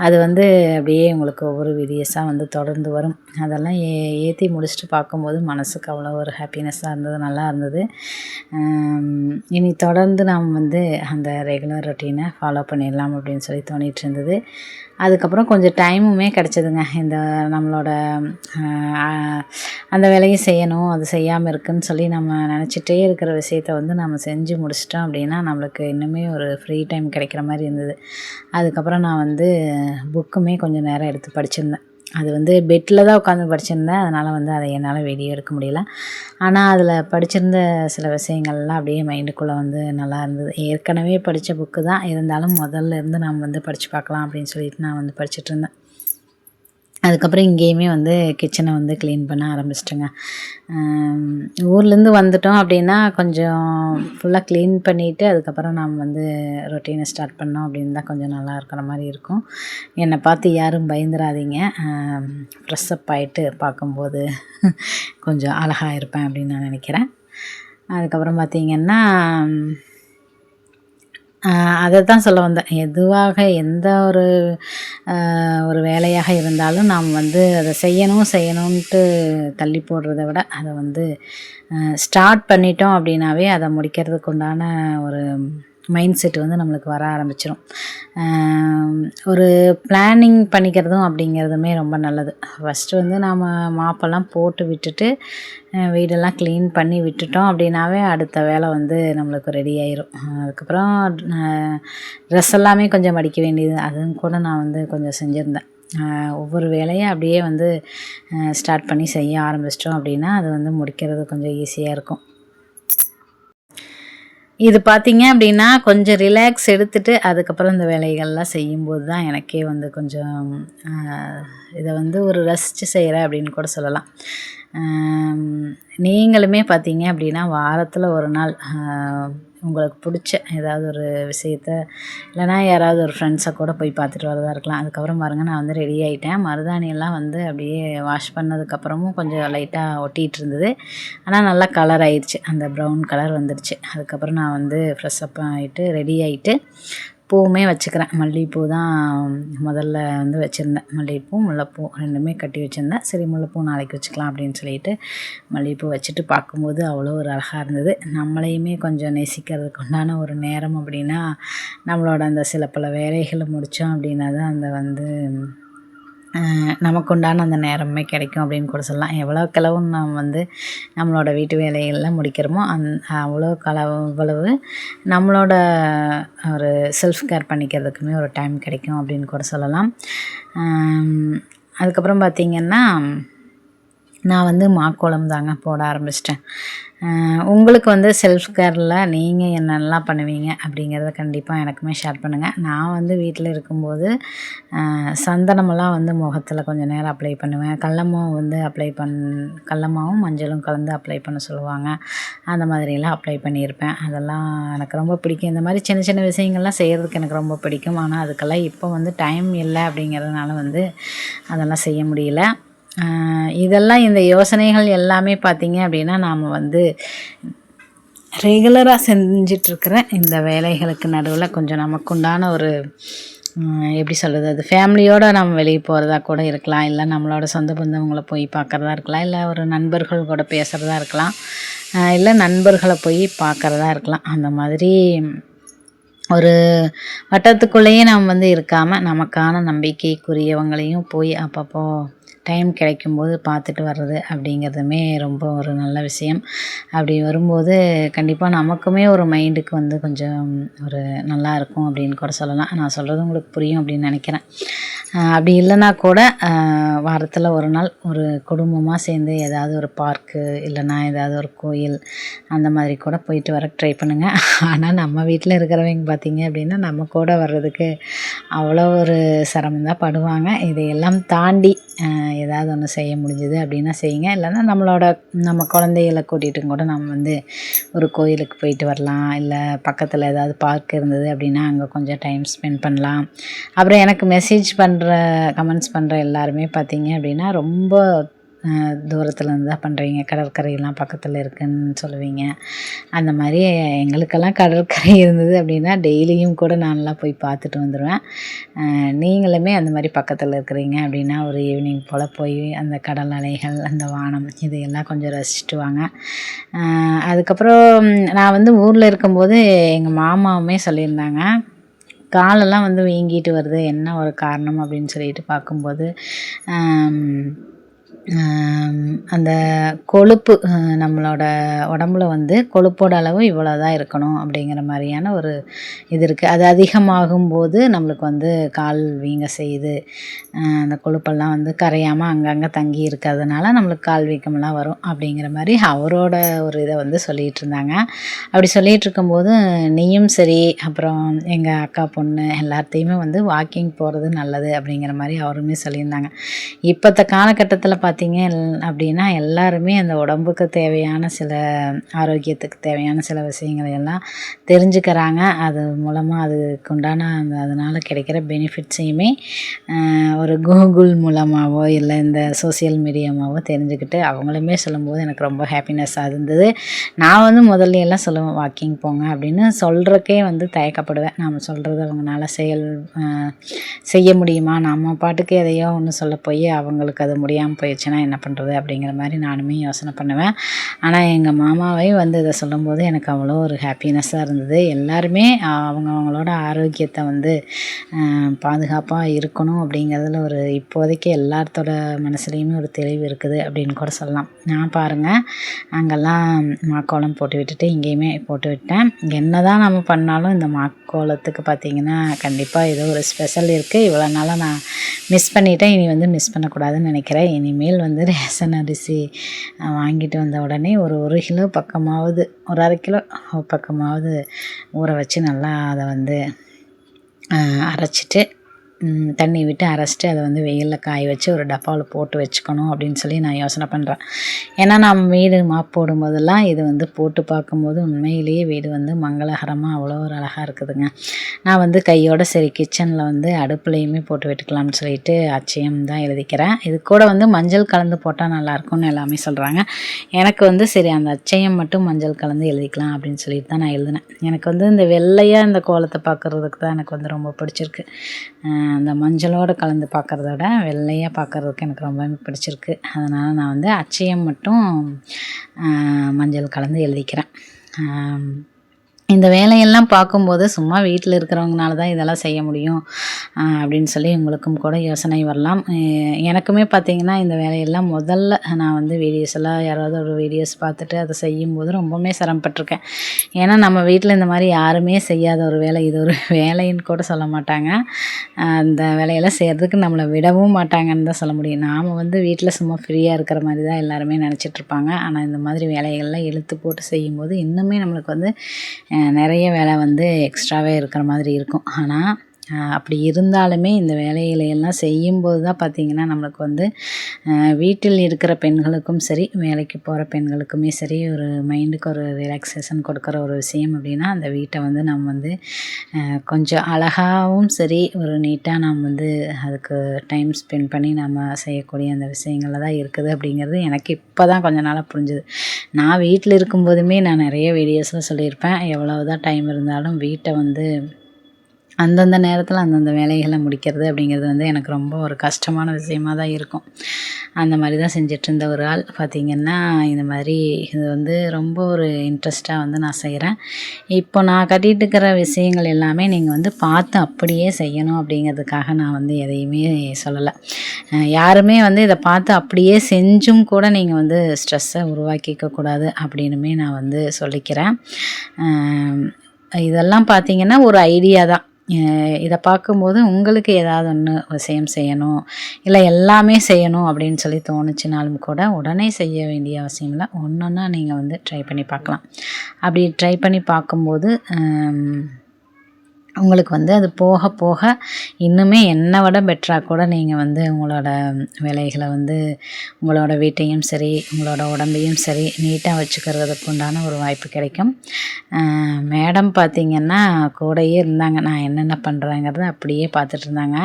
அது வந்து அப்படியே உங்களுக்கு ஒவ்வொரு வீடியோஸாக வந்து தொடர்ந்து வரும். அதெல்லாம் ஏற்றி முடிச்சுட்டு பார்க்கும்போது மனதுக்கு அவ்வளோ ஒரு ஹாப்பினஸ்ஸாக இருந்தது, நல்லா இருந்தது. இனி தொடர்ந்து நாம் வந்து அந்த ரெகுலர் ரொட்டீனை ஃபாலோ பண்ணிடலாம் அப்படின்னு சொல்லி தோணிகிட்டு இருந்தது. அதுக்கப்புறம் கொஞ்சம் டைமுமே கிடச்சிதுங்க. இந்த நம்மளோட அந்த வேலையும் செய்யணும், அது செய்யாமல் இருக்குதுன்னு சொல்லி நம்ம நினச்சிட்டே இருக்கிற விஷயத்த வந்து நம்ம செஞ்சு முடிச்சிட்டோம் அப்படின்னா நம்மளுக்கு இன்னுமே ஒரு ஃப்ரீ டைம் கிடைக்கிற மாதிரி இருந்தது. அதுக்கப்புறம் நான் வந்து புக்குமே கொஞ்சம் நேரம் எடுத்து படிச்சிருந்தேன். அது வந்து பெட்டில் தான் உட்காந்து படிச்சிருந்தேன். அதனால் வந்து அதை என்னால் வீடியோ எடுக்க முடியல. ஆனால் அதில் படிச்சிருந்த சில விஷயங்கள்லாம் அப்படியே மைண்டுக்குள்ளே வந்து நல்லா இருந்தது. ஏற்கனவே படித்த புக்கு தான், இருந்தாலும் முதல்ல இருந்து நாம் வந்து படித்து பார்க்கலாம் அப்படின்னு சொல்லிட்டு நான் வந்து படிச்சுட்ருந்தேன். அதுக்கப்புறம் இங்கேயுமே வந்து கிச்சனை வந்து க்ளீன் பண்ண ஆரம்பிச்சிட்டேங்க. ஊர்லேருந்து வந்துட்டோம் அப்படின்னா கொஞ்சம் ஃபுல்லாக க்ளீன் பண்ணிவிட்டு அதுக்கப்புறம் நாம் வந்து ரொட்டீனை ஸ்டார்ட் பண்ணோம் அப்படின்னு தான் கொஞ்சம் நல்லா இருக்கிற மாதிரி இருக்கும். என்னை பார்த்து யாரும் பயந்துடாதீங்க. ஃப்ரெஷ்ஷப் ஆகிட்டு பார்க்கும்போது கொஞ்சம் அழகாக இருப்பேன் அப்படின்னு நான் நினைக்கிறேன். அதுக்கப்புறம் பார்த்திங்கன்னா அதை தான் சொல்ல வந்தேன். எதுவாக எந்த ஒரு வேலையாக இருந்தாலும் நாம் வந்து அதை செய்யணுன்ட்டு தள்ளி போடுறத விட அதை வந்து ஸ்டார்ட் பண்ணிட்டோம் அப்படின்னாவே அதை முடிக்கிறதுக்கு உண்டான ஒரு மைண்ட் செட் வந்து நம்மளுக்கு வர ஆரம்பிச்சிடும். ஒரு பிளானிங் பண்ணிக்கிறதும் அப்படிங்கிறதுமே ரொம்ப நல்லது. ஃபஸ்ட்டு வந்து நாம் மாப்பெல்லாம் போட்டு விட்டுட்டு வீடெல்லாம் க்ளீன் பண்ணி விட்டுட்டோம் அப்படின்னாவே அடுத்த வேலை வந்து நம்மளுக்கு ரெடி ஆயிரும். அதுக்கப்புறம் ட்ரெஸ் எல்லாமே கொஞ்சம் மடிக்க வேண்டியது, அதுவும் கூட நான் வந்து கொஞ்சம் செஞ்சுருந்தேன். ஒவ்வொரு வேலையை அப்படியே வந்து ஸ்டார்ட் பண்ணி செய்ய ஆரம்பிச்சிட்டோம் அப்படின்னா அது வந்து முடிக்கிறது கொஞ்சம் ஈஸியாக இருக்கும். இது பார்த்திங்க அப்படின்னா கொஞ்சம் ரிலாக்ஸ் எடுத்துகிட்டு அதுக்கப்புறம் இந்த வேலைகள்லாம் செய்யும்போது தான் எனக்கே வந்து கொஞ்சம் இதை வந்து ஒரு ரசித்து செய்கிறேன் அப்படின்னு கூட சொல்லலாம். நீங்களுமே பார்த்தீங்க அப்படின்னா வாரத்தில் ஒரு நாள் உங்களுக்கு பிடிச்ச ஏதாவது ஒரு விஷயத்த இல்லைனா யாராவது ஒரு ஃப்ரெண்ட்ஸை கூட போய் பார்த்துட்டு வரதா இருக்கலாம். அதுக்கப்புறம் பாருங்கள், நான் வந்து ரெடி ஆகிட்டேன். மருதாணியெல்லாம் வந்து அப்படியே வாஷ் பண்ணதுக்கப்புறமும் கொஞ்சம் லைட்டாக ஒட்டிகிட்டு இருந்தது. ஆனால் நல்லா கலர் ஆயிடுச்சு, அந்த ப்ரௌன் கலர் வந்துடுச்சு. அதுக்கப்புறம் நான் வந்து ஃப்ரெஷ்அப் ஆகிட்டு ரெடி ஆகிட்டு பூவுமே வச்சுக்கிறேன். மல்லிகைப்பூ தான் முதல்ல வந்து வச்சுருந்தேன். மல்லிகைப்பூ முல்லைப்பூ ரெண்டுமே கட்டி வச்சுருந்தேன். சரி, முல்லைப்பூ நாளைக்கு வச்சுக்கலாம் அப்படின்னு சொல்லிட்டு மல்லிகைப்பூ வச்சுட்டு பார்க்கும்போது அவ்வளோ ஒரு அழகாக இருந்தது. நம்மளையுமே கொஞ்சம் நேசிக்கிறதுக்கு உண்டான ஒரு நேரம் அப்படின்னா நம்மளோட அந்த சில பல வேலைகளை முடித்தோம் அப்படின்னா தான் அந்த வந்து நமக்கு உண்டான அந்த நேரமே கிடைக்கும் அப்படின்னு கூட சொல்லலாம். எவ்வளோக்களவு நாம் வந்து நம்மளோட வீட்டு வேலைகள்லாம் முடிக்கிறோமோ அவ்வளவு நம்மளோட ஒரு செல்ஃப் கேர் பண்ணிக்கிறதுக்குமே ஒரு டைம் கிடைக்கும் அப்படின்னு கூட சொல்லலாம். அதுக்கப்புறம் பார்த்திங்கன்னா, நான் வந்து மாக்கோலம் தாங்க போட ஆரம்பிச்சிட்டேன். உங்களுக்கு வந்து செல்ஃப் கேரில் நீங்கள் என்னென்னலாம் பண்ணுவீங்க அப்படிங்கிறத கண்டிப்பாக எனக்குமே ஷேர் பண்ணுங்கள். நான் வந்து வீட்டில் இருக்கும்போது சந்தனமெல்லாம் வந்து முகத்தில் கொஞ்சம் நேரம் அப்ளை பண்ணுவேன். கடலமாவு வந்து கடலமாவும் மஞ்சளும் கலந்து அப்ளை பண்ண சொல்லுவாங்க. அந்த மாதிரிலாம் அப்ளை பண்ணியிருப்பேன். அதெல்லாம் எனக்கு ரொம்ப பிடிக்கும். இந்த மாதிரி சின்ன சின்ன விஷயங்கள்லாம் செய்கிறதுக்கு எனக்கு ரொம்ப பிடிக்கும். ஆனால் அதுக்கெல்லாம் இப்போ வந்து டைம் இல்லை அப்படிங்கிறதுனால வந்து அதெல்லாம் செய்ய முடியல. இதெல்லாம் இந்த யோசனைகள் எல்லாமே பார்த்திங்க அப்படின்னா நாம் வந்து ரெகுலராக செஞ்சிட்ருக்கிற இந்த வேலைகளுக்கு நடுவில் கொஞ்சம் நமக்குண்டான ஒரு எப்படி சொல்கிறது, அது ஃபேமிலியோடு நம்ம வெளியே போகிறதா கூட இருக்கலாம், இல்லை நம்மளோட சொந்த பந்தவங்களை போய் பார்க்குறதா இருக்கலாம், இல்லை ஒரு நண்பர்கள் கூட பேசுகிறதா இருக்கலாம், இல்லை நண்பர்களை போய் பார்க்குறதா இருக்கலாம். அந்த மாதிரி ஒரு வட்டத்துக்குள்ளேயே நம்ம வந்து இருக்காமல் நமக்கான நம்பிக்கைக்குரியவங்களையும் போய் அப்பப்போ டைம் கிடைக்கும்போது பார்த்துட்டு வர்றது அப்படிங்கிறதுமே ரொம்ப ஒரு நல்ல விஷயம். அப்படி வரும்போது கண்டிப்பாக நமக்குமே ஒரு மைண்டுக்கு வந்து கொஞ்சம் ஒரு நல்லா இருக்கும் அப்படின்னு கூட சொல்லலாம். நான் சொல்கிறது உங்களுக்கு புரியும் அப்படின்னு நினைக்கிறேன். அப்படி இல்லைனா கூட வாரத்தில் ஒரு நாள் ஒரு குடும்பமாக சேர்ந்து ஏதாவது ஒரு பார்க்கு இல்லைனா ஏதாவது ஒரு கோயில் அந்த மாதிரி கூட போயிட்டு வர ட்ரை பண்ணுங்கள். ஆனால் நம்ம வீட்டில் இருக்கிறவங்க பார்த்திங்க அப்படின்னா நம்ம கூட வர்றதுக்கு அவ்வளோ ஒரு சிரமம் தான் படுவாங்க. இதையெல்லாம் தாண்டி ஏதாவது ஒன்று செய்ய முடிஞ்சுது அப்படின்னா செய்யுங்க. இல்லைன்னா நம்ம குழந்தைகளை கூட்டிகிட்டு கூட நம்ம வந்து ஒரு கோயிலுக்கு போயிட்டு வரலாம். இல்லை பக்கத்தில் ஏதாவது பார்க் இருந்தது அப்படின்னா அங்கே கொஞ்சம் டைம் ஸ்பெண்ட் பண்ணலாம். அப்புறம் எனக்கு கமெண்ட்ஸ் பண்ணுற எல்லாருமே பார்த்திங்க அப்படின்னா ரொம்ப தூரத்துலேருந்து தான் பண்ணுறீங்க, கடற்கரையெல்லாம் பக்கத்தில் இருக்குதுன்னு சொல்லுவீங்க. அந்த மாதிரி எங்களுக்கெல்லாம் கடற்கரை இருந்தது அப்படின்னா டெய்லியும் கூட நான்லாம் போய் பார்த்துட்டு வந்துடுவேன். நீங்களுமே அந்த மாதிரி பக்கத்தில் இருக்கிறீங்க அப்படின்னா ஒரு ஈவினிங் போல் போய் அந்த கடல் அலைகள், அந்த வானம் இதையெல்லாம் கொஞ்சம் ரசிச்சுட்டு வாங்க. அதுக்கப்புறம் நான் வந்து ஊரில் இருக்கும்போது எங்கள் மாமாவுமே சொல்லியிருந்தாங்க, காலெல்லாம் வந்து வீங்கிட்டு வருது, என்ன ஒரு காரணம் அப்படின்னு சொல்லிட்டு பார்க்கும்போது அந்த கொழுப்பு நம்மளோட உடம்புல வந்து கொழுப்போட அளவு இவ்வளோ தான் இருக்கணும் அப்படிங்கிற மாதிரியான ஒரு இது இருக்குது. அது அதிகமாகும்போது நம்மளுக்கு வந்து கால் வீங்க செய்யுது. அந்த கொழுப்பெல்லாம் வந்து கரையாமல் அங்கங்கே தங்கி இருக்கிறதுனால நம்மளுக்கு கால் வீக்கமெல்லாம் வரும் அப்படிங்கிற மாதிரி அவரோட ஒரு இதை வந்து சொல்லிகிட்டு இருந்தாங்க. அப்படி சொல்லிகிட்டு இருக்கும்போது நீயும் சரி, அப்புறம் எங்கள் அக்கா பொண்ணு எல்லாத்தையுமே வந்து வாக்கிங் போகிறது நல்லது அப்படிங்கிற மாதிரி அவருமே சொல்லியிருந்தாங்க. இப்போத்த காலகட்டத்தில் பார்த்திங்க அப்படின்னா எல்லாருமே அந்த உடம்புக்கு தேவையான சில ஆரோக்கியத்துக்கு தேவையான சில விஷயங்களை எல்லாம் தெரிஞ்சுக்கிறாங்க. அது மூலமாக அதுக்குண்டான அதனால் கிடைக்கிற பெனிஃபிட்ஸையுமே ஒரு கூகுள் மூலமாகவோ இல்லை இந்த சோசியல் மீடியாமாவோ தெரிஞ்சுக்கிட்டு அவங்களுமே சொல்லும்போது எனக்கு ரொம்ப ஹாப்பினஸ்ஸாக இருந்தது. நான் வந்து முதல்ல எல்லாம் சொல்லுவேன் வாக்கிங் போங்க அப்படின்னு, சொல்கிறக்கே வந்து தயக்கப்படுவேன். நாம் சொல்கிறது அவங்களால செய்ய முடியுமா, நம்ம பாட்டுக்கு எதையோ ஒன்று சொல்ல போய் அவங்களுக்கு அது முடியாமல் போயிடுச்சுன்னா என்ன பண்ணுறது அப்படிங்கிற மாதிரி நானுமே யோசனை பண்ணுவேன். ஆனால் எங்கள் மாமாவே வந்து இதை சொல்லும்போது எனக்கு அவ்வளோ ஒரு ஹாப்பினஸ்ஸாக இருந்தது. எல்லாருமே அவங்களோட ஆரோக்கியத்தை வந்து பாதுகாப்பாக இருக்கணும் அப்படிங்கிறதுல ஒரு இப்போதைக்கு எல்லாத்தோட மனசுலேயுமே ஒரு தெளிவு இருக்குது அப்படின்னு கூட சொல்லலாம். நான் பாருங்கள் அங்கெல்லாம் மாக்கோலம் போட்டு விட்டுட்டு இங்கேயுமே போட்டு விட்டேன். என்ன தான் நம்ம பண்ணாலும் இந்த மாக்கோலத்துக்கு பார்த்திங்கன்னா கண்டிப்பாக ஏதோ ஒரு ஸ்பெஷல் இருக்குது. இவ்வளோ நாளாக நான் மிஸ் பண்ணிட்டேன், இனி வந்து மிஸ் பண்ணக்கூடாதுன்னு நினைக்கிறேன். இனிமேல் வந்து ரேஷன் அரிசி வாங்கிட்டு வந்த உடனே ஒரு கிலோ பக்கமாவது, ஒரு அரை கிலோ பக்கமாவது ஊற வச்சு நல்லா அதை வந்து அரைச்சிட்டு தண்ணி விட்டு அரைச்சிட்டு அதை வந்து வெயிலில் காய வச்சு ஒரு டப்பாவில் போட்டு வச்சுக்கணும் அப்படின்னு சொல்லி நான் யோசனை பண்ணுறேன். ஏன்னா நம்ம வீடு மாப் போடும்போதெல்லாம் இது வந்து போட்டு பார்க்கும்போது உண்மையிலேயே வீடு வந்து மங்களகரமாக அவ்வளோ ஒரு அழகாக இருக்குதுங்க. நான் வந்து கையோடு சரி கிச்சனில் வந்து அடுப்புலையுமே போட்டு விட்டுக்கலாம்னு சொல்லிட்டு அச்சயம் தான் எழுதிக்கிறேன். இது கூட வந்து மஞ்சள் கலந்து போட்டால் நல்லாயிருக்கும்னு எல்லாமே சொல்கிறாங்க. எனக்கு வந்து சரி அந்த அச்சயம் மட்டும் மஞ்சள் கலந்து எழுதிக்கலாம் அப்படின்னு சொல்லிட்டு தான் நான் எழுதினேன். எனக்கு வந்து இந்த வெள்ளையாக இந்த கோலத்தை பார்க்குறதுக்கு தான் எனக்கு வந்து ரொம்ப பிடிச்சிருக்கு. அந்த மஞ்சளோடு கலந்து பார்க்குறத விட வெள்ளையாக பார்க்குறதுக்கு எனக்கு ரொம்பவே பிடிச்சிருக்கு. அதனால் நான் வந்து அச்சயம் மட்டும் மஞ்சள் கலந்து எழுதிக்கிறேன். இந்த வேலையெல்லாம் பார்க்கும்போது சும்மா வீட்டில் இருக்கிறவங்கனால தான் இதெல்லாம் செய்ய முடியும் அப்படின்னு சொல்லி உங்களுக்கும் கூட யோசனை வரலாம். எனக்குமே பார்த்திங்கன்னா இந்த வேலையெல்லாம் முதல்ல நான் வந்து வீடியோஸ் எல்லாம் யாராவது ஒரு வீடியோஸ் பார்த்துட்டு அதை செய்யும்போது ரொம்பவுமே சிரமப்பட்டிருக்கேன். ஏன்னா நம்ம வீட்டில் இந்த மாதிரி யாருமே செய்யாத ஒரு வேலை, இது ஒரு வேலைன்னு கூட சொல்ல மாட்டாங்க. அந்த வேலையெல்லாம் செய்கிறதுக்கு நம்மளை விடவும் மாட்டாங்கன்னு தான் சொல்ல முடியும். நாம் வந்து வீட்டில் சும்மா ஃப்ரீயாக இருக்கிற மாதிரி தான் எல்லாருமே நினச்சிட்ருப்பாங்க. ஆனால் இந்த மாதிரி வேலைகள்லாம் இழுத்து போட்டு செய்யும்போது இன்னுமே நம்மளுக்கு வந்து நிறைய வேலை வந்து எக்ஸ்ட்ராவே இருக்கிற மாதிரி இருக்கும். ஆனால் அப்படி இருந்தாலுமே இந்த வேலைகளையெல்லாம் செய்யும்போது தான் பார்த்திங்கன்னா நம்மளுக்கு வந்து வீட்டில் இருக்கிற பெண்களுக்கும் சரி, வேலைக்கு போகிற பெண்களுக்குமே சரி, ஒரு மைண்டுக்கு ஒரு ரிலாக்ஸேஷன் கொடுக்குற ஒரு விஷயம் அப்படின்னா அந்த வீட்டை வந்து நம்ம வந்து கொஞ்சம் அழகாகவும் சரி, ஒரு நீட்டாக நம்ம வந்து அதுக்கு டைம் ஸ்பெண்ட் பண்ணி நம்ம செய்யக்கூடிய அந்த விஷயங்களில் தான் இருக்குது அப்படிங்கிறது எனக்கு இப்போ தான் கொஞ்ச நாளாக புரிஞ்சுது. நான் வீட்டில் இருக்கும்போதுமே நான் நிறைய வீடியோஸில் சொல்லியிருப்பேன், எவ்வளவு தான் டைம் இருந்தாலும் வீட்டை வந்து அந்தந்த நேரத்தில் அந்தந்த வேலைகளை முடிக்கிறது அப்படிங்கிறது வந்து எனக்கு ரொம்ப ஒரு கஷ்டமான விஷயமாக தான் இருக்கும். அந்த மாதிரி தான் செஞ்சிட்ருந்த ஒரு ஆள் பார்த்திங்கன்னா இந்த மாதிரி இது வந்து ரொம்ப ஒரு இன்ட்ரெஸ்ட்டாக வந்து நான் செய்கிறேன். இப்போ நான் கட்டிகிட்டு இருக்கிற விஷயங்கள் எல்லாமே நீங்கள் வந்து பார்த்து அப்படியே செய்யணும் அப்படிங்கிறதுக்காக நான் வந்து எதையுமே சொல்லலை. யாருமே வந்து இதை பார்த்து அப்படியே செஞ்சும் கூட நீங்கள் வந்து ஸ்ட்ரெஸ்ஸை உருவாக்கிக்கக்கூடாது அப்படின்னுமே நான் வந்து சொல்லிக்கிறேன். இதெல்லாம் பார்த்திங்கன்னா ஒரு ஐடியா தான். இதை பார்க்கும்போது உங்களுக்கு ஏதாவது ஒன்று விஷயம் செய்யணும், இல்லை எல்லாமே செய்யணும் அப்படின்னு சொல்லி தோணுச்சுனாலும் கூட உடனே செய்ய வேண்டிய அவசியம் இல்லை. ஒன்றொன்னா நீங்கள் வந்து ட்ரை பண்ணி பார்க்கலாம். அப்படி ட்ரை பண்ணி பார்க்கும்போது உங்களுக்கு வந்து அது போக போக இன்னுமே என்னை விட பெட்டராக கூட நீங்கள் வந்து உங்களோட வேலைகளை வந்து உங்களோட வீட்டையும் சரி, உங்களோட உடம்பையும் சரி நீட்டாக வச்சுக்கிறதுக்கு உண்டான ஒரு வாய்ப்பு கிடைக்கும். மேடம் பார்த்திங்கன்னா கூடயே இருந்தாங்க. நான் என்னென்ன பண்ணுறேங்கிறத அப்படியே பார்த்துட்டு இருந்தாங்க.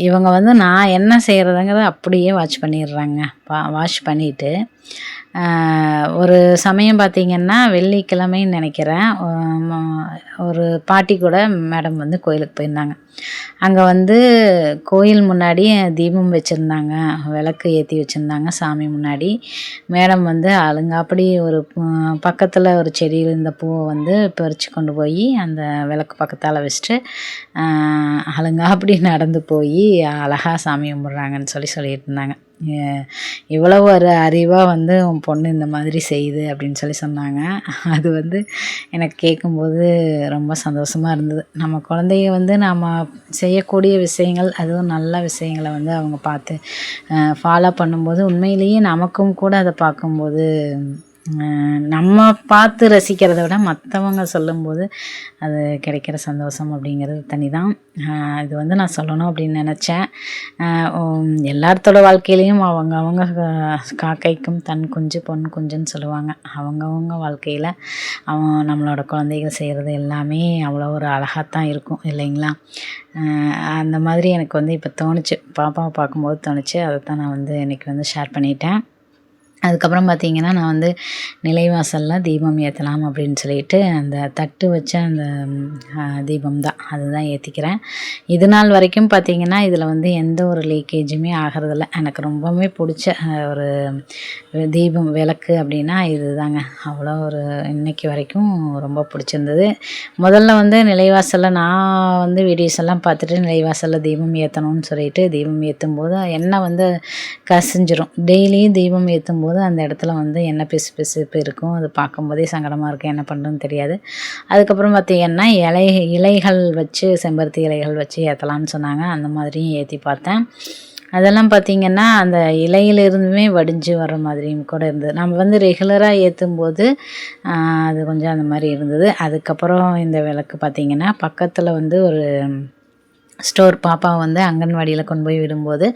இவங்க வந்து நான் என்ன செய்கிறதுங்கிறத அப்படியே வாட்ச் பண்ணிடுறாங்க. வாட்ச் பண்ணிவிட்டு ஒரு சமயம் பார்த்திங்கன்னா வெள்ளிக்கிழமைன்னு நினைக்கிறேன், ஒரு பாட்டி கூட மேடம் வந்து கோயிலுக்கு போயிருந்தாங்க. அங்கே வந்து கோயில் முன்னாடி தீபம் வச்சுருந்தாங்க, விளக்கு ஏற்றி வச்சுருந்தாங்க சாமி முன்னாடி. மேடம் வந்து அழுங்காப்படி ஒரு பக்கத்தில் ஒரு செடியில் இருந்த பூவை வந்து பறித்து கொண்டு போய் அந்த விளக்கு பக்கத்தால் வச்சுட்டு அழுங்காப்படி நடந்து போய் அழகாக சாமி கும்பிட்றாங்கன்னு சொல்லிட்டு இருந்தாங்க. இவ்வளவு ஒரு அறிவாக வந்து உன் பொண்ணு இந்த மாதிரி செய்யுது அப்படின்னு சொல்லி சொன்னாங்க. அது வந்து எனக்கு கேட்கும்போது ரொம்ப சந்தோஷமாக இருந்தது. நம்ம குழந்தைய வந்து நாம் செய்யக்கூடிய விஷயங்கள், அதுவும் நல்ல விஷயங்களை வந்து அவங்க பார்த்து ஃபாலோ பண்ணும்போது உண்மையிலேயே நமக்கும் கூட அதை பார்க்கும்போது நம்ம பார்த்து ரசிக்கிறத விட மற்றவங்க சொல்லும்போது அது கிடைக்கிற சந்தோஷம் அப்படிங்கிறது தனி தான். இது வந்து நான் சொல்லணும் அப்படின்னு நினச்சேன். எல்லாத்தோட வாழ்க்கையிலையும் அவங்க காக்கைக்கும் தன் குஞ்சு பொன் குஞ்சுன்னு சொல்லுவாங்க. அவங்கவுங்க வாழ்க்கையில் நம்மளோட குழந்தைகள் செய்கிறது எல்லாமே அவ்வளோ ஒரு அழகாகத்தான் இருக்கும் இல்லைங்களா? அந்த மாதிரி எனக்கு வந்து இப்போ தோணுச்சு, பாப்பாவை பார்க்கும்போது தோணுச்சு. அதை தான் நான் வந்து இன்றைக்கி வந்து ஷேர் பண்ணிட்டேன். அதுக்கப்புறம் பார்த்திங்கன்னா நான் வந்து நிலைவாசலில் தீபம் ஏற்றலாம் அப்படின்னு சொல்லிட்டு அந்த தட்டு வச்ச அந்த தீபம் தான் அதுதான் ஏற்றிக்கிறேன். இது நாள் வரைக்கும் பார்த்திங்கன்னா இதில் வந்து எந்த ஒரு லீக்கேஜுமே ஆகிறதில்ல. எனக்கு ரொம்பவுமே பிடிச்ச ஒரு தீபம் விளக்கு அப்படின்னா இது தாங்க. அவ்வளோ ஒரு இன்னைக்கு வரைக்கும் ரொம்ப பிடிச்சிருந்தது. முதல்ல வந்து நிலைவாசலில் நான் வந்து வீடியோஸ் எல்லாம் பார்த்துட்டு நிலைவாசலில் தீபம் ஏற்றணும்னு சொல்லிட்டு தீபம் ஏற்றும்போது எண்ணெய் வந்து கசிஞ்சிரும். டெய்லியும் தீபம் ஏற்றும்போது அந்த இடத்துல வந்து எண்ணெய் பிசுப்பு இருக்கும். அது பார்க்கும்போதே சங்கடமாக இருக்கும், என்ன பண்ணுறதுன்னு தெரியாது. அதுக்கப்புறம் பார்த்திங்கன்னா இலைகள் வச்சு செம்பருத்தி இலைகள் வச்சு ஏற்றலான்னு சொன்னாங்க. அந்த மாதிரியும் ஏற்றி பார்த்தேன். அதெல்லாம் பார்த்திங்கன்னா அந்த இலையிலிருந்துமே வடிஞ்சு வர மாதிரியும் கூட இருந்தது. நம்ம வந்து ரெகுலராக ஏற்றும்போது அது கொஞ்சம் அந்த மாதிரி இருந்தது. அதுக்கப்புறம் இந்த விளக்கு பார்த்திங்கன்னா பக்கத்தில் வந்து ஒரு ஸ்டோர் பாப்பாவை வந்து அங்கன்வாடியில் கொண்டு போய் விடும்போது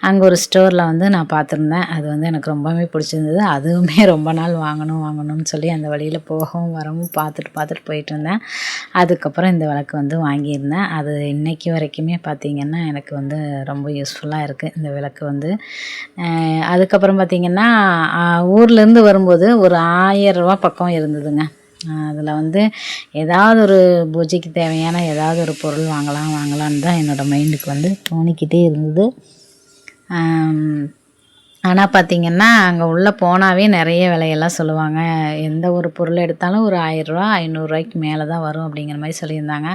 அங்கே ஒரு ஸ்டோரில் வந்து நான் பார்த்துருந்தேன். அது வந்து எனக்கு ரொம்பவே பிடிச்சிருந்தது. அதுவுமே ரொம்ப நாள் வாங்கணும்னு சொல்லி அந்த வழியில் போகவும் வரவும் பார்த்துட்டு போயிட்டு இருந்தேன். அதுக்கப்புறம் இந்த விளக்கு வந்து வாங்கியிருந்தேன். அது இன்றைக்கி வரைக்குமே பார்த்திங்கன்னா எனக்கு வந்து ரொம்ப யூஸ்ஃபுல்லாக இருக்குது இந்த விளக்கு வந்து. அதுக்கப்புறம் பார்த்திங்கன்னா ஊர்லேருந்து வரும்போது ஒரு 1000 ரூபா பக்கம் இருந்ததுங்க. அதில் வந்து ஏதாவது ஒரு பூஜைக்கு தேவையான ஏதாவது ஒரு பொருள் வாங்கலான்னு தான் என்னோடய மைண்டுக்கு வந்து தோணிக்கிட்டே இருந்தது. ஆனால் பார்த்திங்கன்னா அங்கே உள்ளே போனாவே நிறைய விலையெல்லாம் சொல்லுவாங்க. எந்த ஒரு பொருள் எடுத்தாலும் ஒரு 1000 ரூபா 500 ரூபாய்க்கு மேலே தான் வரும் அப்படிங்கிற மாதிரி சொல்லியிருந்தாங்க.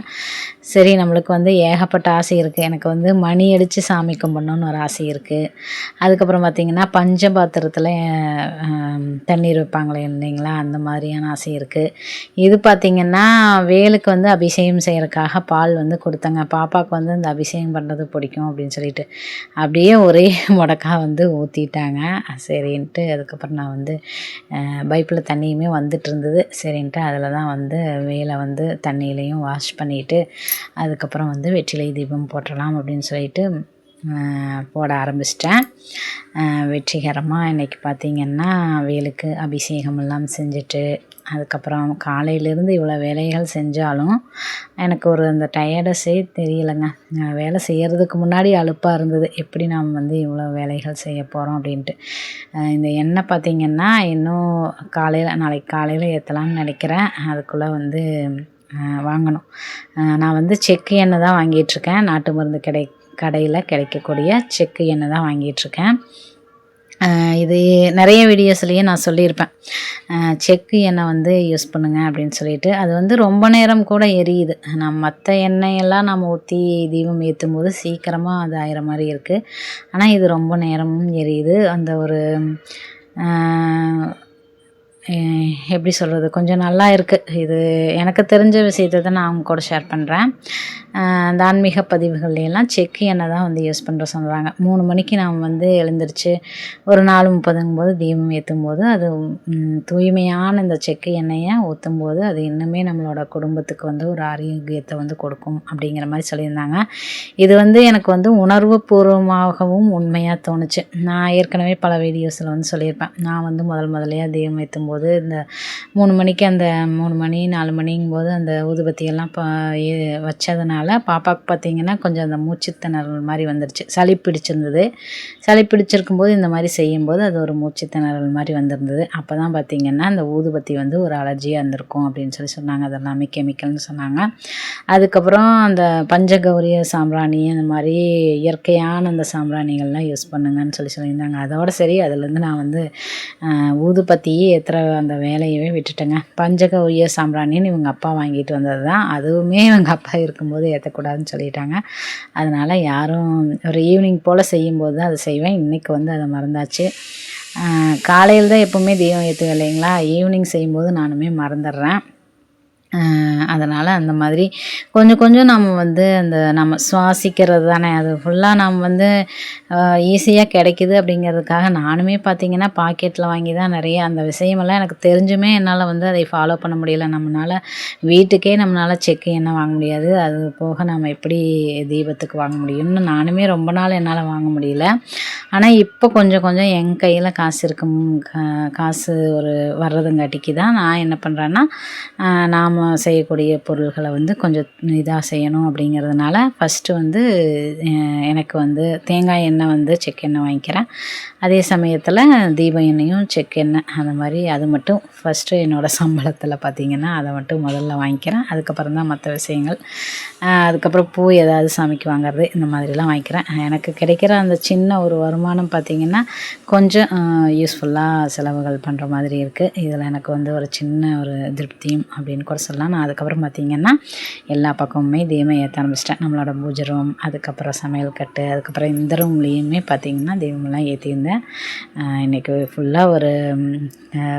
சரி, நம்மளுக்கு வந்து ஏகப்பட்ட ஆசை இருக்குது. எனக்கு வந்து மணி அடித்து சாமி கும்பிடணுன்னு ஒரு ஆசை இருக்குது. அதுக்கப்புறம் பார்த்திங்கன்னா பஞ்சபாத்திரத்தில் தண்ணீர் வைப்பாங்களே இல்லைங்களா, அந்த மாதிரியான ஆசை இருக்குது. இது பார்த்திங்கன்னா வேலுக்கு வந்து அபிஷேகம் செய்கிறதுக்காக பால் வந்து கொடுத்தேங்க. பாப்பாவுக்கு வந்து இந்த அபிஷேகம் பண்ணுறது பிடிக்கும் அப்படின்னு சொல்லிட்டு அப்படியே ஒரே முடக்கா வந்து ஊற்றிட்டாங்க. சரின்ட்டு அதுக்கப்புறம் நான் வந்து பைப்பில் தண்ணியுமே வந்துட்டு இருந்தது. சரின்ட்டு அதில் தான் வந்து வேலை வந்து தண்ணியிலையும் வாஷ் பண்ணிவிட்டு அதுக்கப்புறம் வந்து வெற்றிலை தீபம் போட்டுடலாம் அப்படின்னு சொல்லிட்டு போட ஆரம்பிச்சிட்டேன். வெற்றிகரமாக இன்றைக்கி பார்த்திங்கன்னா வேலுக்கு அபிஷேகம் எல்லாம் செஞ்சுட்டு அதுக்கப்புறம் காலையிலேருந்து இவ்வளோ வேலைகள் செஞ்சாலும் எனக்கு ஒரு அந்த டயர்டஸே தெரியலைங்க. வேலை செய்கிறதுக்கு முன்னாடி அலுப்பாக இருந்தது, எப்படி நாம் வந்து இவ்வளோ வேலைகள் செய்ய போகிறோம் அப்படின்ட்டு. இந்த எண்ணெய் பார்த்திங்கன்னா இன்னும் நாளைக்கு காலையில் ஏற்றலாம்னு நினைக்கிறேன். அதுக்குள்ளே வந்து வாங்கணும். நான் வந்து செக்கு எண்ணெய் தான் வாங்கிட்டுருக்கேன். நாட்டு மருந்து கடையில் கிடைக்கக்கூடிய செக்கு எண்ணெய் தான் வாங்கிட்டுருக்கேன். இது நிறைய வீடியோஸ்லேயே நான் சொல்லியிருப்பேன், செக்கு எண்ணெய் வந்து யூஸ் பண்ணுங்க அப்படின்னு சொல்லிட்டு. அது வந்து ரொம்ப நேரம் கூட எரியுது. மற்ற எண்ணெயெல்லாம் நம்ம ஊற்றி தீபம் ஏற்றும் போது சீக்கிரமாக அது ஆயிர மாதிரி இருக்குது. ஆனால் இது ரொம்ப நேரமும் எரியுது. அந்த ஒரு எப்படி சொல்கிறது, கொஞ்சம் நல்லா இருக்குது. இது எனக்கு தெரிஞ்ச விஷயத்தை தான் நான் அவங்க கூட ஷேர் பண்ணுறேன். அந்த ஆன்மீக பதிவுகள்லாம் செக்கு எண்ணெய் தான் வந்து யூஸ் பண்ணுற சொல்கிறாங்க. 3 மணிக்கு நாம் வந்து எழுந்திரிச்சு ஒரு 4:30 தீபம் ஏற்றும் போது அது தூய்மையான இந்த செக்கு எண்ணெயை ஊற்றும் போது அது இன்னுமே நம்மளோட குடும்பத்துக்கு வந்து ஒரு ஆரோக்கியத்தை வந்து கொடுக்கும் அப்படிங்கிற மாதிரி சொல்லியிருந்தாங்க. இது வந்து எனக்கு வந்து உணர்வு பூர்வமாகவும் உண்மையாக தோணுச்சு. நான் ஏற்கனவே பல வீடியோஸில் வந்து சொல்லியிருப்பேன். நான் வந்து முதல்லையாக தீபம் ஏற்றும் போது இந்த 3 மணிக்கு அந்த 3 மணி 4 மணிங்கும்போது அந்த ஊதுபத்தியெல்லாம் வச்சதுனால பாப்பாவுக்கு பார்த்திங்கன்னா கொஞ்சம் அந்த மூச்சு திணறல் மாதிரி வந்துடுச்சு. சளி பிடிச்சிருக்கும்போது இந்த மாதிரி செய்யும்போது அது ஒரு மூச்சு திணறல் மாதிரி வந்திருந்தது. அப்போ தான் பார்த்திங்கன்னா அந்த ஊதுபத்தி வந்து ஒரு அலர்ஜியாக இருந்திருக்கும் அப்படின்னு சொல்லி சொன்னாங்க. அதெல்லாமே கெமிக்கல்னு சொன்னாங்க. அதுக்கப்புறம் அந்த பஞ்சகௌரி சாம்பிராணி அந்த மாதிரி இயற்கையான அந்த சாம்பிராணிகள்லாம் யூஸ் பண்ணுங்கன்னு சொல்லியிருந்தாங்க. அதோட சரி, அதுலேருந்து நான் வந்து ஊதுபத்தியே ஏற்றுற அந்த வேலையவே விட்டுட்டேங்க. பஞ்சகௌரிய சாம்பிராணின்னு இவங்க அப்பா வாங்கிட்டு வந்தது தான். அதுவுமே இவங்க அப்பா இருக்கும்போது ஏற்றக்கூடாதுன்னு சொல்லிட்டாங்க. அதனால் யாரும் ஒரு ஈவினிங் போல் செய்யும்போது தான் அதை செய்வேன். இன்றைக்கி வந்து அதை மறந்தாச்சு. காலையில் தான் எப்போவுமே தீபம் ஏற்றுவேன் இல்லைங்களா, ஈவினிங் செய்யும்போது நானுமே மறந்துடுறேன். அதனால் அந்த மாதிரி கொஞ்சம் நம்ம வந்து அந்த நம்ம சுவாசிக்கிறது தானே, அது ஃபுல்லாக நம்ம வந்து ஈஸியாக கிடைக்கிது அப்படிங்கிறதுக்காக நானுமே பார்த்திங்கன்னா பாக்கெட்டில் வாங்கி தான் நிறைய அந்த விஷயமெல்லாம் எனக்கு தெரிஞ்சுமே என்னால் வந்து அதை ஃபாலோ பண்ண முடியல. வீட்டுக்கே நம்மளால் செக்கு எண்ணெய் வாங்க முடியாது, அது போக நம்ம எப்படி தீபத்துக்கு வாங்க முடியும்னு நானுமே ரொம்ப நாள் என்னால் வாங்க முடியல. ஆனால் இப்போ கொஞ்சம் என் கையில் காசு ஒரு வர்றதுங்காட்டிக்கு தான் நான் என்ன பண்ணுறேன்னா, நாம் செய்யக்கூடிய பொருள்களை வந்து கொஞ்சம் இதாக செய்யணும் அப்படிங்கிறதுனால ஃபஸ்ட்டு வந்து எனக்கு வந்து தேங்காய் எண்ணெய் வந்து செக்கெண்ணெய் வாங்கிக்கிறேன். அதே சமயத்தில் தீப எண்ணெயும் செக்கெண்ணெய் அந்த மாதிரி அது மட்டும் ஃபஸ்ட்டு என்னோடய சம்பளத்தில் பார்த்திங்கன்னா அதை மட்டும் முதல்ல வாங்கிக்கிறேன். அதுக்கப்புறம் தான் மற்ற விஷயங்கள். அதுக்கப்புறம் பூ ஏதாவது சாமிக்கு வாங்குறது இந்த மாதிரிலாம் வாங்கிக்கிறேன். எனக்கு கிடைக்கிற அந்த சின்ன ஒரு வருமானம் பார்த்திங்கன்னா கொஞ்சம் யூஸ்ஃபுல்லாக செலவுகள் பண்ணுற மாதிரி இருக்குது. இதில் எனக்கு வந்து ஒரு சின்ன ஒரு திருப்தியும் அப்படின்னு கூட சொல்லலாம். நான் அதுக்கப்புறம் பார்த்திங்கன்னா எல்லா பக்கமுமே தீபம் ஏற்ற ஆரம்பிச்சிட்டேன். நம்மளோட பூஜை ரூம், அதுக்கப்புறம் சமையல் கட்டு, அதுக்கப்புறம் இந்த ரூம்லேயுமே பார்த்திங்கன்னா தீபம்லாம் ஏற்றியிருந்தேன். இன்றைக்கி ஃபுல்லாக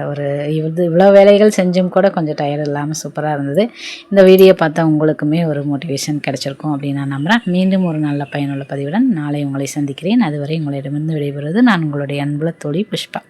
ஒரு இவ்வளோ வேலைகள் செஞ்சும் கூட கொஞ்சம் டயர்ட் இல்லாமல் சூப்பராக இருந்தது. இந்த வீடியோ பார்த்தா உங்களுக்குமே ஒரு மோட்டிவேஷன் கிடச்சிருக்கும் அப்படின்னு நான் நம்புகிறேன். மீண்டும் ஒரு நல்ல பயனுள்ள பதிவுடன் நாளை உங்களை சந்திக்கிறேன். அதுவரை உங்களிடமிருந்து விடைபெறுவது நான் உங்களுடைய அன்புள்ள தோழி புஷ்பா.